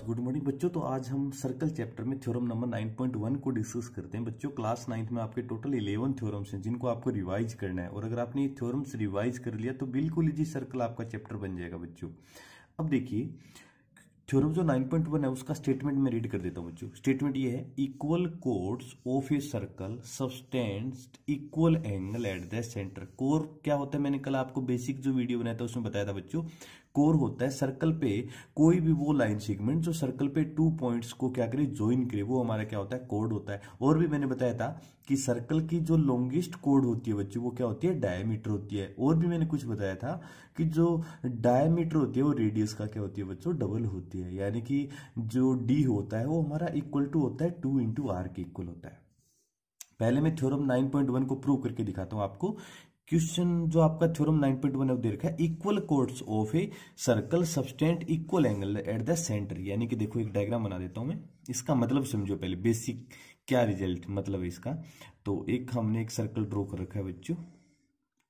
Good morning बच्चों। तो आज हम सर्कल चैप्टर में थ्योरम नंबर 9.1 को डिस्कस करते हैं। बच्चों क्लास 9th में आपके टोटल 11 थ्योरम्स हैं जिनको आपको रिवाइज करना है, और अगर आपने ये थ्योरम्स रिवाइज कर लिया तो बिल्कुल इजी सर्कल आपका चैप्टर बन जाएगा बच्चों। अब देखिए थ्योरम जो 9.1 है उसका स्टेटमेंट मैं रीड कर देता हूं बच्चों। स्टेटमेंट ये है, equal chords of a circle subtends equal angle at the centre. कोर क्या होता है, मैंने कल आपको बेसिक जो वीडियो बनाया था उसमें बताया था बच्चों। कोर होता है सर्कल पे कोई भी वो लाइन सेगमेंट जो सर्कल पे 2 पॉइंट्स को क्या करे, ज्वाइन करे, वो हमारा क्या होता है, कोड होता है। और भी मैंने बताया था कि सर्कल की जो लॉन्गेस्ट कोड होती है बच्चों वो क्या होती है, डायमीटर होती है। और भी मैंने कुछ बताया था कि जो डायमीटर होती है वो रेडियस का क्या होती है बच्चों, डबल होती है। यानी कि जो डी होता है वो हमारा इक्वल टू होता है 2 इंटू आर के इक्वल होता है। पहले मैं थ्योरम 9.1 को प्रूव करके दिखाता हूं आपको। क्वेश्चन जो आपका थ्योरम 9.1 है वो दे रखा है, equal chords of a circle subtended equal angle at the centre. यानी कि देखो एक डायग्राम बना देता हूं मैं, इसका मतलब समझो पहले बेसिक क्या रिजल्ट मतलब है इसका। तो एक हमने एक सर्कल ड्रॉ कर रखा है बच्चों,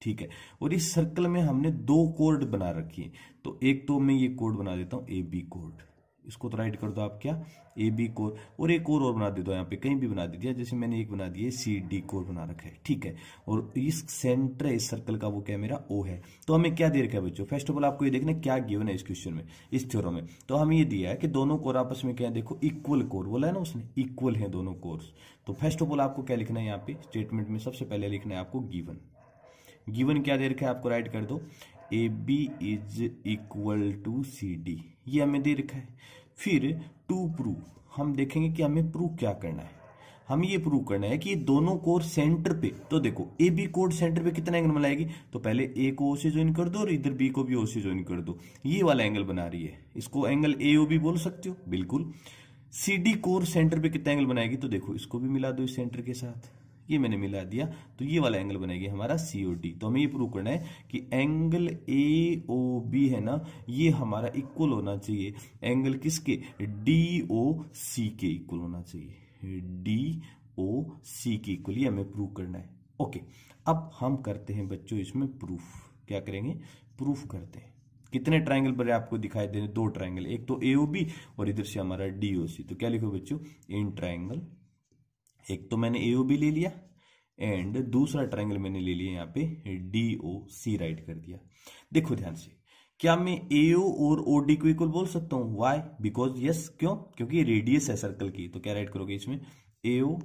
ठीक है, और इस सर्कल में हमने 2 कोड बना रखी है। तो एक तो मैं ये कोड बना देता हूं ए बी कोड, इसको तो राइट कर दो आप क्या, ए बी कोड, और एक और बना दे दो यहाँ पे, कहीं भी बना दीजिए, जैसे मैंने एक बना दिया सी डी कोड बना रखा है, ठीक है। और इस सेंटर इस सर्कल का वो क्या मेरा ओ है। तो हमें क्या दे रखा है बच्चों, फर्स्ट ऑफ ऑल आपको ये देखना क्या गिवन है इस क्वेश्चन में, इस थ्योरम में। तो हमें ये दिया है कि दोनों कोर आपस में क्या है, देखो इक्वल कोर बोला है ना उसने, इक्वल है दोनों कोर्स। तो फर्स्ट ऑफ ऑल आपको क्या लिखना है यहाँ पे स्टेटमेंट में, सबसे पहले लिखना है आपको गिवन। गिवन क्या दे रखा है आपको, राइट कर दो, A B is equal to C D, ये हमें दे रखा है। फिर टू प्रूव, हम देखेंगे कि हमें प्रूव क्या करना है। हमें ये प्रूव करना है कि ये दोनों कोर सेंटर पे, तो देखो ए बी कोड सेंटर पे कितना एंगल बनाएगी, तो पहले ए को ओ से ज्वाइन कर दो और इधर बी को भी ओ से ज्वाइन कर दो। ये वाला एंगल बना रही है, इसको एंगल ए ओ बी बोल सकते हो बिल्कुल। सी डी कोर सेंटर पे कितना एंगल बनाएगी, तो देखो इसको भी मिला दो इस सेंटर के साथ, ये मैंने मिला दिया, तो ये वाला एंगल बनेगी हमारा सीओडी। तो हमें ये प्रूव करना है कि एंगल ए ओ बी है ना, ये हमारा इक्वल होना चाहिए एंगल किसके, डी ओ सी के इक्वल होना चाहिए, डी ओ सी के इक्वल, ये हमें प्रूव करना है। ओके, अब हम करते हैं बच्चों इसमें प्रूफ, क्या करेंगे, प्रूफ करते हैं। कितने ट्राइंगल बने आपको दिखाई दे रहे, 2 ट्राइंगल, एक तो ए ओ बी और इधर से हमारा डी ओ सी। तो क्या लिखो बच्चों, इन ट्राइंगल, एक तो मैंने एओ बी ले लिया एंड दूसरा ट्रायंगल मैंने ले लिया यहाँ पे डी ओ सी, राइट कर दिया। देखो ध्यान से, क्या मैं एओ और ओडी को इक्वल बोल सकता हूं, वाई, बिकॉज यस, क्यों, क्योंकि रेडियस है सर्कल की। तो क्या राइट करोगे इसमें, AO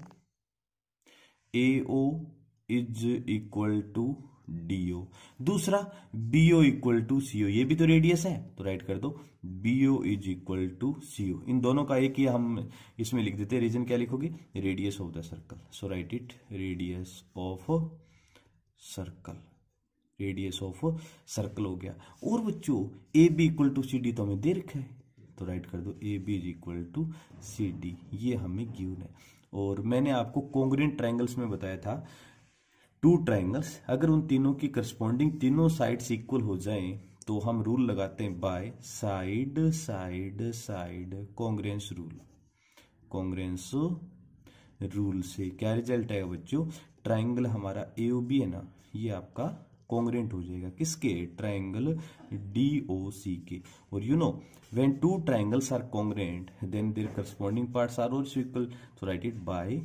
is equal to DO, दूसरा बीओ इक्वल टू सीओ, ये भी तो रेडियस है, तो राइट कर दो BO is equal to CO. इन दोनों का एक ही हम इसमें लिख देते हैं, रीजन क्या लिखोगे, radius of the circle. So write it, radius of circle, radius of circle हो गया। और बच्चों A B equal to C D तो हमें दे रखा है, तो राइट कर दो A B is equal to C D, ये हमें गिवन है। और मैंने आपको कॉन्ग्रुएंट ट्रायंगल्स में बताया था 2 ट्रायंगल्स, अगर उन तीनों की करस्पॉन्डिंग तीनों साइड्स इक्वल हो जाएं तो हम रूल लगाते हैं by side side side congruence rule. Congruence rule से क्या रिजल्ट आएगा बच्चों, ट्रायंगल हमारा एओबी है ना, ये आपका कॉन्ग्रुएंट हो जाएगा किसके, ट्रायंगल डीओसी के। और you know when 2 triangles are congruent then their corresponding parts are also equal. So write it by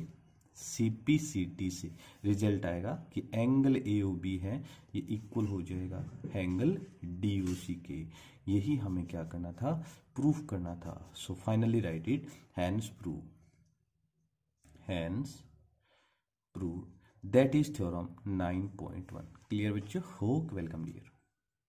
CPCT से रिजल्ट आएगा कि एंगल एओबी है ये इक्वल हो जाएगा एंगल डीओसी के। यही हमें क्या करना था, प्रूफ करना था। So finally write it, hence prove, hence prove, that is theorem 9.1। Clear बच्चों, हो वेलकम डियर।